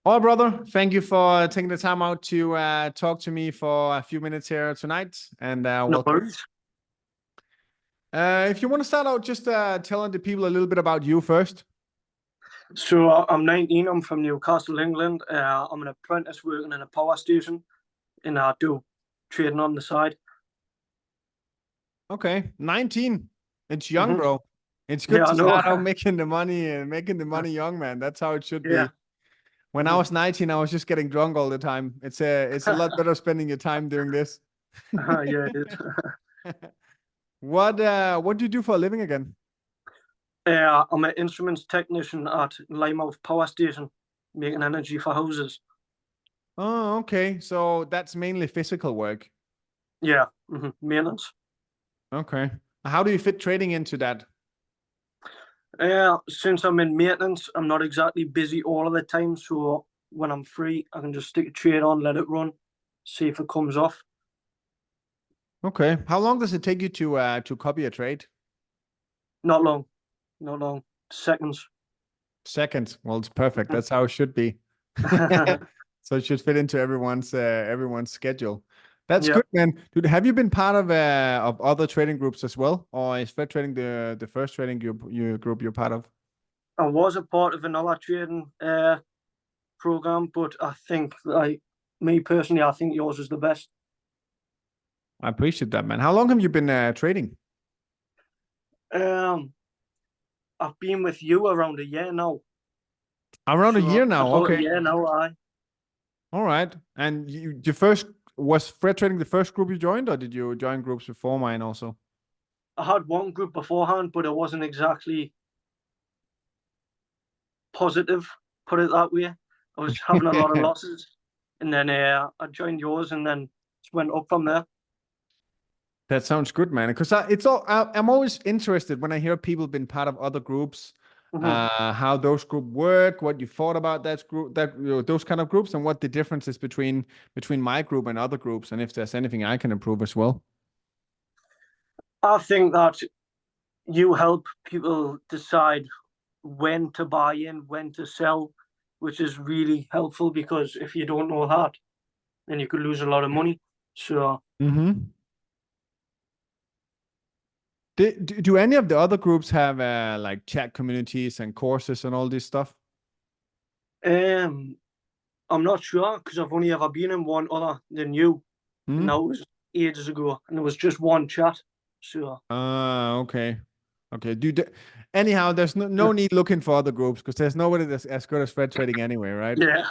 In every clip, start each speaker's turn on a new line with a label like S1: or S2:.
S1: All right, brother. Thank you for taking the time out to talk to me for a few minutes here tonight, and
S2: No
S1: welcome.
S2: worries.
S1: If you want to start out, just telling the people a little bit about you first.
S2: So I'm 19. I'm from Newcastle, England. I'm an apprentice working in a power station, and I do trading on the side.
S1: Okay, 19. It's young,
S2: hmm
S1: bro. It's good
S2: Yeah, I
S1: to
S2: know.
S1: start out making the money and making the money young, man. That's how it should
S2: Yeah.
S1: be. When I
S2: hmm
S1: was 19, I was just getting drunk all the time. It's a lot better spending your time doing this.
S2: Yeah, it is.
S1: What do you do for a living again?
S2: I'm an instruments technician at Lymouth Power Station, making energy for houses.
S1: Oh, okay. So that's mainly physical work.
S2: Yeah. Maintenance.
S1: Okay. How do you fit trading into that?
S2: Since I'm in maintenance, I'm not exactly busy all of the time. So when I'm free, I can just stick a trade on, let it run, see if it comes off.
S1: Okay. How long does it take you to copy a trade?
S2: Not long, not long. Seconds.
S1: Seconds. Well, it's perfect. That's how it should be. So it should fit into everyone's schedule. That's
S2: Yeah,
S1: good, man. Dude, have you been part of other trading groups as well, or is Fed Trading the first trading group you're part of?
S2: I was a part of another trading program, but I think, like me personally, I think yours is the best.
S1: I appreciate that, man. How long have you been trading?
S2: Um, I've been with you around a year now,
S1: Around a
S2: so
S1: year now.
S2: about a
S1: Okay.
S2: year now.
S1: All right. And the first was Fred Trading the first group you joined, or did you join groups before mine also?
S2: I had one group beforehand, but it wasn't exactly positive. Put it that way. I was having a lot of losses, and then I joined yours, and then just went up from there.
S1: That sounds good, man. Because I'm always interested when I hear people been part of other groups,
S2: hmm
S1: how those group work, what you thought about that group, those kind of groups, and what the difference is between my group and other groups, and if there's anything I can improve as well.
S2: I think that you help people decide when to buy in, when to sell, which is really helpful because if you don't know that, then you could lose a lot of money. So,
S1: Mm-hmm. Do any of the other groups have like chat communities and courses and all this stuff?
S2: um, I'm not sure because I've only ever been in one other than you, and that
S1: Hmm?
S2: was ages ago, and it was just one chat. So,
S1: Okay. Okay. Anyhow, there's no need looking for other groups because there's nobody that's as good as Fred Trading anyway, right?
S2: yeah.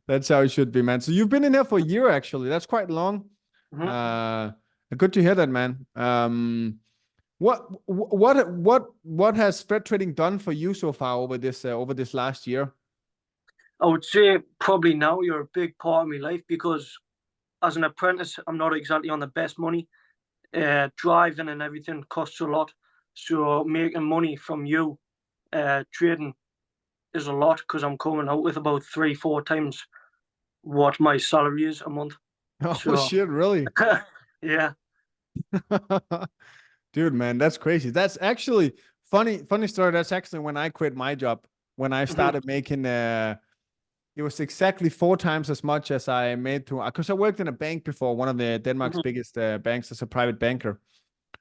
S1: That's how it should be, man. So you've been in there for a year, actually. That's quite long.
S2: Mhm.
S1: Uh, Good to hear that, man. What has Fred Trading done for you so far over this last year?
S2: I would say probably now you're a big part of my life because as an apprentice, I'm not exactly on the best money. Driving and everything costs a lot. So making money from you trading is a lot because I'm coming out with about 3, 4 times what my salary is a month.
S1: Oh
S2: So
S1: shit, really?
S2: yeah.
S1: Dude, man, that's crazy. That's actually funny story. That's actually when I quit my job, when I
S2: Mhm,
S1: started making it was exactly 4 times as much as I made to because I worked in a bank before, one of the Denmark's
S2: mhm,
S1: biggest banks as a private banker.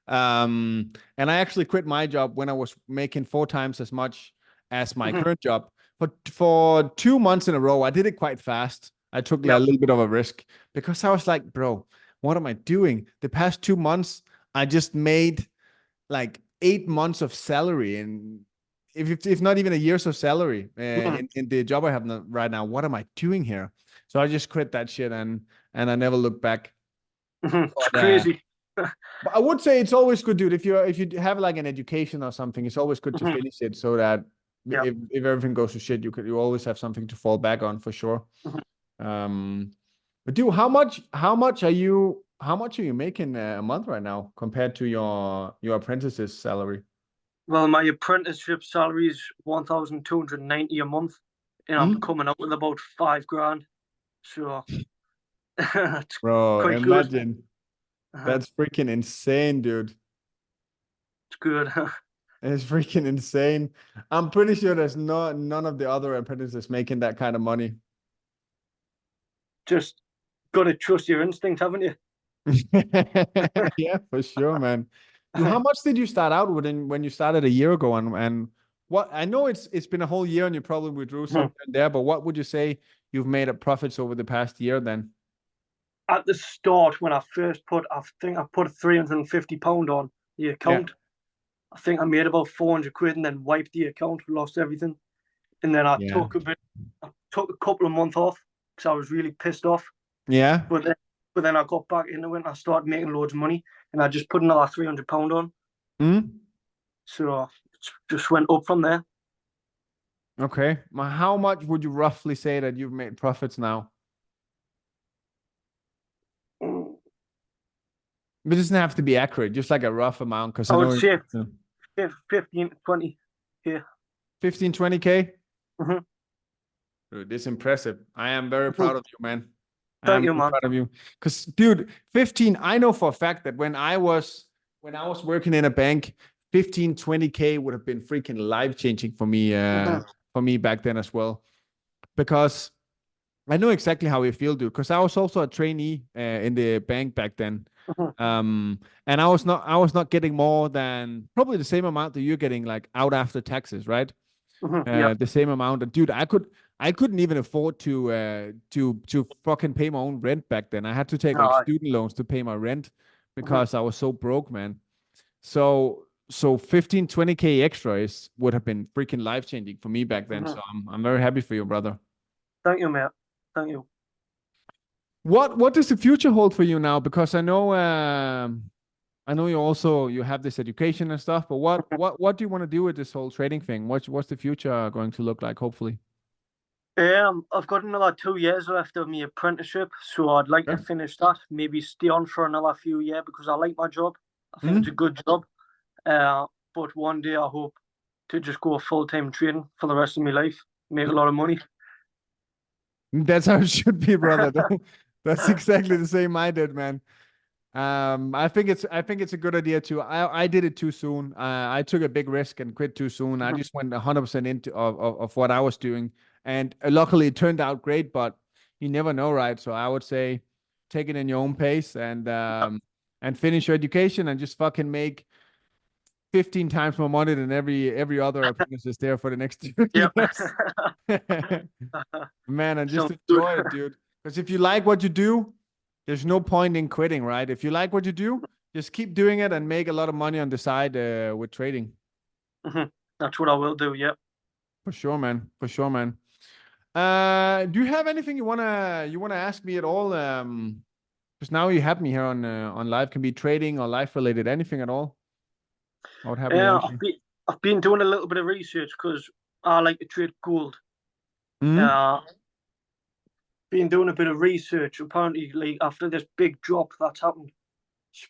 S1: And I actually quit my job when I was making 4 times as much as my
S2: mhm.
S1: current job. For 2 months in a row, I did it quite fast. I took a
S2: Yep.
S1: little bit of a risk because I was like, bro, what am I doing? The past 2 months, I just made like 8 months of salary and if not even a year's of salary
S2: Mhm,
S1: in the job I have right now. What am I doing here? So I just quit that shit and I never looked back.
S2: mhm. It's
S1: But
S2: crazy.
S1: but I would say it's always good, dude. If you have like an education or something, it's always good to
S2: Mhm,
S1: finish it so that
S2: Yep.
S1: if everything goes to shit, you always have something to fall back on for sure.
S2: Mhm.
S1: Um, but dude, how much are you making a month right now compared to your apprentice's salary?
S2: Well, my apprenticeship salary is 1,290 a month, and I'm
S1: Hmm?
S2: coming up with about 5 grand. So it's
S1: Bro,
S2: quite good.
S1: imagine
S2: Uh-huh.
S1: that's freaking insane, dude.
S2: It's good.
S1: It's freaking insane. I'm pretty sure there's none of the other apprentices making that kind of money.
S2: Just got to trust your instinct, haven't you?
S1: Yeah, for sure, man. How much did you start out with when you started a year ago? And what I know it's been a whole year and you probably withdrew something there, but what would you say you've made of profits over the past year then?
S2: At the start, when I first I think I put £350 on the
S1: Yeah,
S2: account. I think I made about 400 quid and then wiped the account, lost everything. And then
S1: yeah,
S2: I took a couple of months off because I was really pissed off.
S1: yeah.
S2: But then I got back into it and I started making loads of money and I just put another £300 on.
S1: Mm?
S2: So it just went up from there.
S1: Okay. How much would you roughly say that you've made profits now?
S2: Mm,
S1: It doesn't have to be accurate, just like a rough amount, because
S2: I
S1: I
S2: would
S1: know
S2: say 15 to 20 here.
S1: 15, 20K.
S2: Mm-hmm.
S1: Dude, this is impressive. I am very proud of you, man. I
S2: Thank
S1: am
S2: you,
S1: very
S2: man.
S1: proud of you. Because, dude, 15, I know for a fact that when I was working in a bank, 15, 20K would have been freaking life-changing for me back then as well. Because I know exactly how you feel, dude. Because I was also a trainee in the bank back then. And I was not getting more than probably the same amount that you're getting like out after taxes, right?
S2: Yeah.
S1: The same amount. And dude, I couldn't even afford to fucking pay my own rent back then. I had to take like
S2: No,
S1: student loans to pay my rent because I was so broke, man. So 15, 20K extra would have been freaking life changing for me back then. So I'm very happy for you, brother.
S2: Thank you, mate. Thank you.
S1: What does the future hold for you now? Because I know you have this education and stuff, but what do you want to do with this whole trading thing? What's the future going to look like, hopefully?
S2: I've got another 2 years left of my apprenticeship, so I'd like to
S1: Okay.
S2: finish that. Maybe stay on for another few years because I like my job. I think it's a
S1: Mm.
S2: good job. But one day I hope to just go full-time trading for the rest of my life, make a lot of money.
S1: That's how it should be, brother. That's exactly the same I did, man. I think it's a good idea too. I did it too soon. I took a big risk and quit too soon. I just went 100% into of what I was doing, and luckily it turned out great. But you never know, right? So I would say take it in your own pace and finish your education and just fucking make 15 times more money than every other apprentice is there for the next 2
S2: Yep.
S1: years. Man, and just
S2: Sounds good.
S1: enjoy it, dude. Because if you like what you do, there's no point in quitting, right? If you like what you do, just keep doing it and make a lot of money on the side with trading.
S2: That's what I will do. Yep.
S1: For sure, man. For sure, man. Do you have anything you wanna ask me at all? Because now you have me here on live, can be trading or life related, anything at all. I would happily
S2: Yeah,
S1: answer.
S2: I've been doing a little bit of research because I like to trade gold.
S1: Hmm.
S2: Uh, been doing a bit of research. Apparently, like after this big drop that's happened,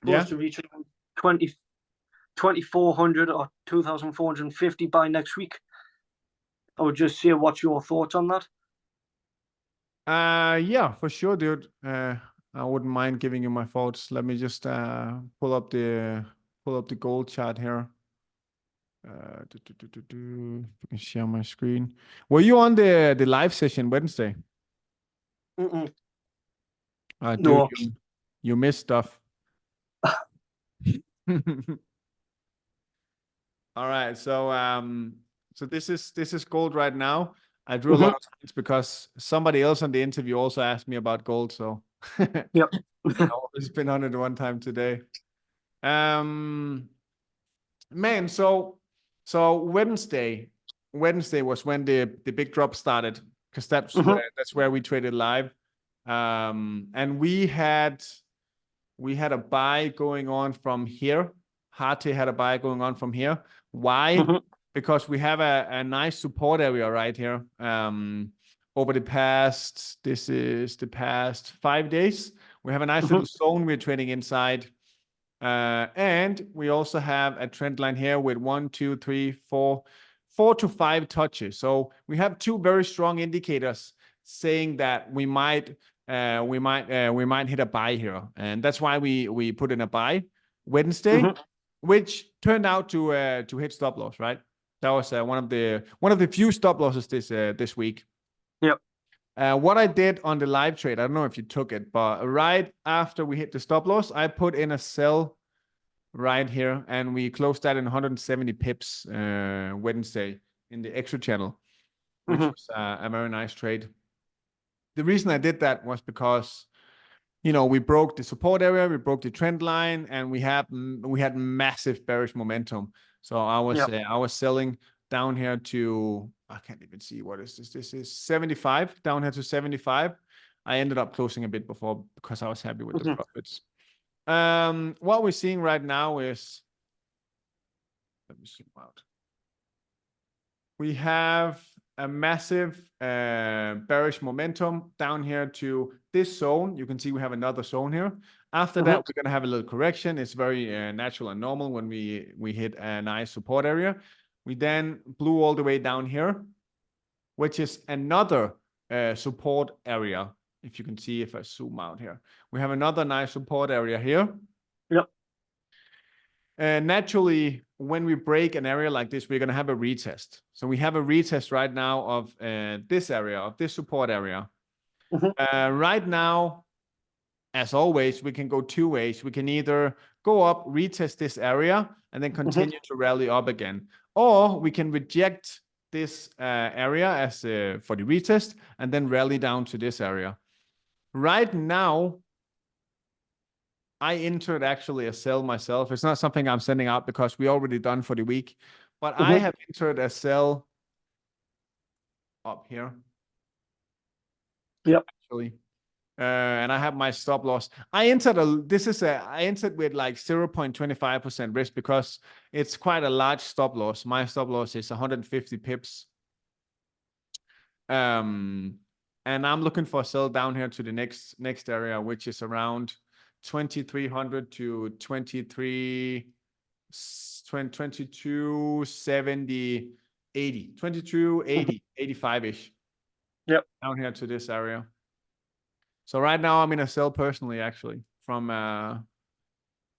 S1: Yeah.
S2: supposed to reach around 2,400 or 2,450 by next week. I would just say, what's your thoughts on that?
S1: Yeah, for sure, dude. I wouldn't mind giving you my thoughts. Let me just pull up the gold chart here. If I can share my screen. Were you on the live session Wednesday?
S2: Mm-mm.
S1: Dude,
S2: No.
S1: you missed stuff. All right, so this is gold right now. I drew a lot of things because somebody else on the interview also asked me about gold, so
S2: Yep.
S1: I've been on it one time today. Man, so Wednesday was when the big drop started because that's where we traded live. And we had a buy going on from here. Harte had a buy going on from here. Why? Because we have a nice support area right here. Over this is the past 5 days. We have a nice little zone we're trading inside. And we also have a trend line here with 1, 2, 3, 4 to 5 touches. So we have two very strong indicators saying that we might hit a buy here, and that's why we put in a buy Wednesday. which turned out to hit stop loss, right? That was one of the few stop losses this week.
S2: Yep.
S1: What I did on the live trade, I don't know if you took it, but right after we hit the stop loss, I put in a sell right here, and we closed that in 170 pips Wednesday in the extra channel, which was a very nice trade. The reason I did that was because, you know, we broke the support area, we broke the trend line, and we had massive bearish momentum. So I was selling down here to, I can't even see what is this. This is 75, down here to 75. I ended up closing a bit before because I was happy with the profits. What we're seeing right now is, let me zoom out. We have a massive bearish momentum down here to this zone. You can see we have another zone here. After that, we're going to have a little correction. It's very natural and normal when we hit a nice support area. We then blew all the way down here, which is another support area. If you can see, if I zoom out here, we have another nice support area here.
S2: Yep.
S1: Naturally, when we break an area like this, we're going to have a retest. So we have a retest right now of this area, of this support area. Right now, as always, we can go two ways. We can either go up, retest this area, and then continue to rally up again. Or we can reject this area as for the retest and then rally down to this area. Right now, I entered actually a sell myself. It's not something I'm sending out because we already done for the week, but I have entered a sell up here.
S2: Yep.
S1: Actually, and I have my stop loss. I entered I entered with like 0.25% risk because it's quite a large stop loss. My stop loss is 150 pips. And I'm looking for a sell down here to the next area, which is around 2300 to 2270, 80, 2280, 85-ish.
S2: Yep.
S1: Down here to this area. So right now I'm in a sell personally, actually, from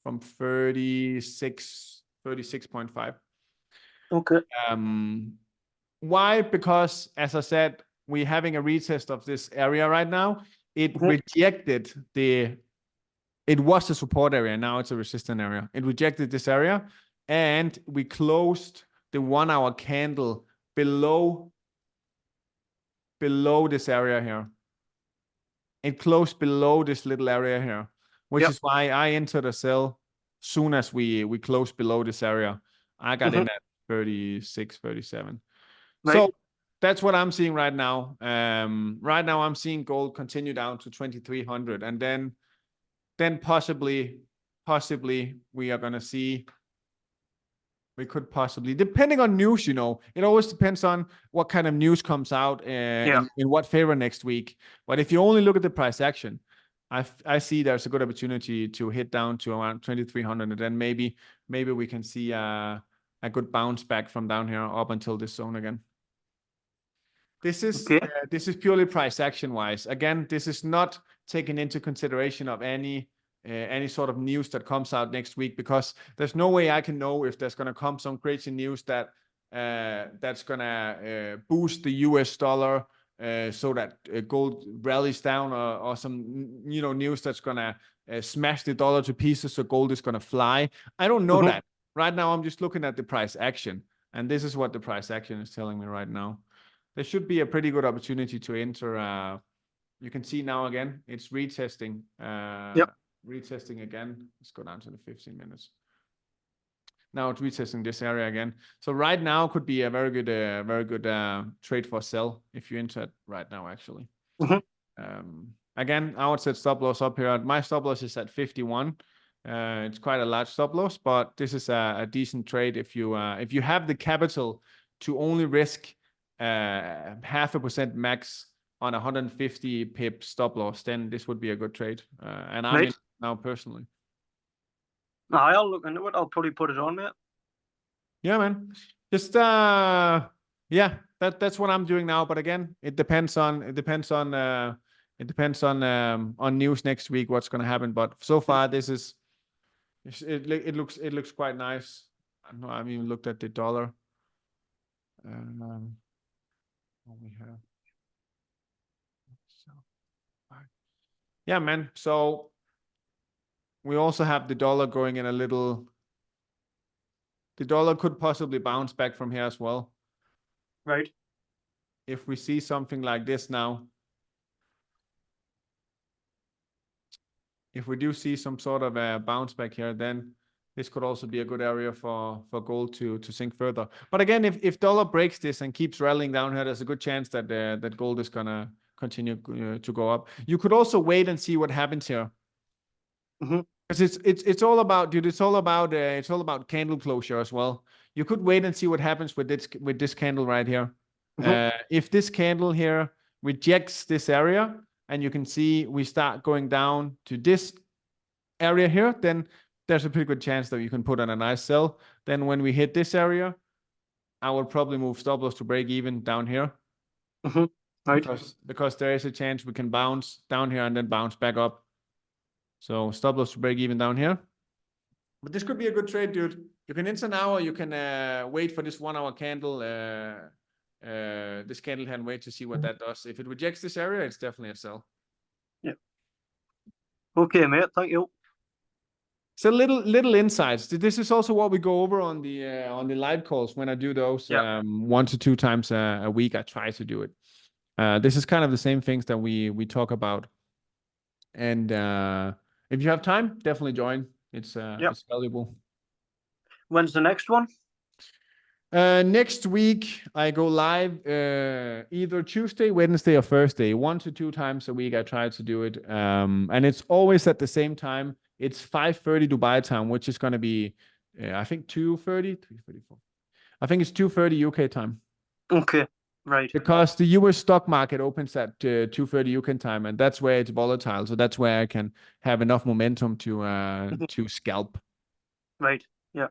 S1: 36.5.
S2: Okay.
S1: Why? Because as I said, we're having a retest of this area right now. It rejected it was a support area. Now it's a resistance area. It rejected this area, and we closed the 1 hour candle below this area here. It closed below this little area here, which is why I entered a sell soon as we closed below this area. I got in at 36, 37. Right. So that's what I'm seeing right now. Right now I'm seeing gold continue down to 2,300, and then possibly we are going to see, we could possibly, depending on news, you know, it always depends on what kind of news comes out in what favor next week. But if you only look at the price action, I see there's a good opportunity to hit down to around 2,300, and then maybe we can see a good bounce back from down here up until this zone again. This is purely price action wise. Again, this is not taken into consideration of any sort of news that comes out next week, because there's no way I can know if there's going to come some crazy news that that's going to boost the US dollar so that gold rallies down, or some news that's going to smash the dollar to pieces so gold is going to fly. I don't know that. Right now I'm just looking at the price action, and this is what the price action is telling me right now. There should be a pretty good opportunity to enter. You can see now again, it's retesting. Retesting again. Let's go down to the 15 minutes. Now it's retesting this area again. So right now could be a very good trade for sell if you enter it right now, actually. Again, I would set stop loss up here. My stop loss is at 51. It's quite a large stop loss, but this is a decent trade if you have the capital to only risk 0.5% max on 150 pip stop loss, then this would be a good trade. And I'm in now personally.
S2: I'll look into it. I'll probably put it on, mate.
S1: Yeah, man. Just that's what I'm doing now. But again, it depends on news next week, what's going to happen. But so far, this is It looks quite nice. I know I haven't even looked at the dollar. What we have. So, yeah, man. So we also have the dollar going in a little. The dollar could possibly bounce back from here as well.
S2: Right.
S1: If we see something like this now, if we do see some sort of a bounce back here, then this could also be a good area for gold to sink further. But again, if dollar breaks this and keeps rallying down here, there's a good chance that that gold is gonna continue to go up. You could also wait and see what happens here. Because it's all about, dude. It's all about candle closure as well. You could wait and see what happens with this candle right here. If this candle here rejects this area, and you can see we start going down to this area here, then there's a pretty good chance that you can put on a nice sell. Then when we hit this area, I will probably move stop loss to break even down here.
S2: Right.
S1: Because there is a chance we can bounce down here and then bounce back up. So stop loss to break even down here. But this could be a good trade, dude. You can enter now, or you can wait for this 1 hour candle. This candle and wait to see what that does. If it rejects this area, it's definitely a sell.
S2: Yeah. Okay, mate. Thank you.
S1: So little insights. This is also what we go over on the live calls when I do those. 1 to 2 times a week. I try to do it. This is kind of the same things that we talk about. And if you have time, definitely join. It's valuable.
S2: When's the next one?
S1: Next week I go live either Tuesday, Wednesday, or Thursday. 1 to 2 times a week I try to do it. And it's always at the same time. It's 5:30 Dubai time, which is going to be I think 2:30, 3:34. I think it's 2:30 UK time.
S2: Okay, right.
S1: Because the US stock market opens at 2:30 UK time, and that's where it's volatile. So that's where I can have enough momentum to scalp.
S2: Right. Yeah.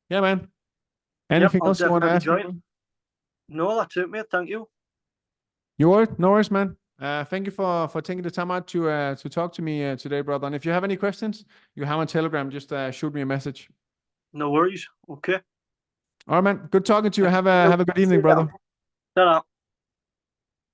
S1: Yeah, man. Anything else you want to ask?
S2: No, that's it, mate. Thank you.
S1: No worries, man. Thank you for taking the time out to talk to me today, brother. And if you have any questions, you have on Telegram, just shoot me a message.
S2: No worries. Okay.
S1: All right, man. Good talking to you. Have a good evening, brother.
S2: Ta-ra.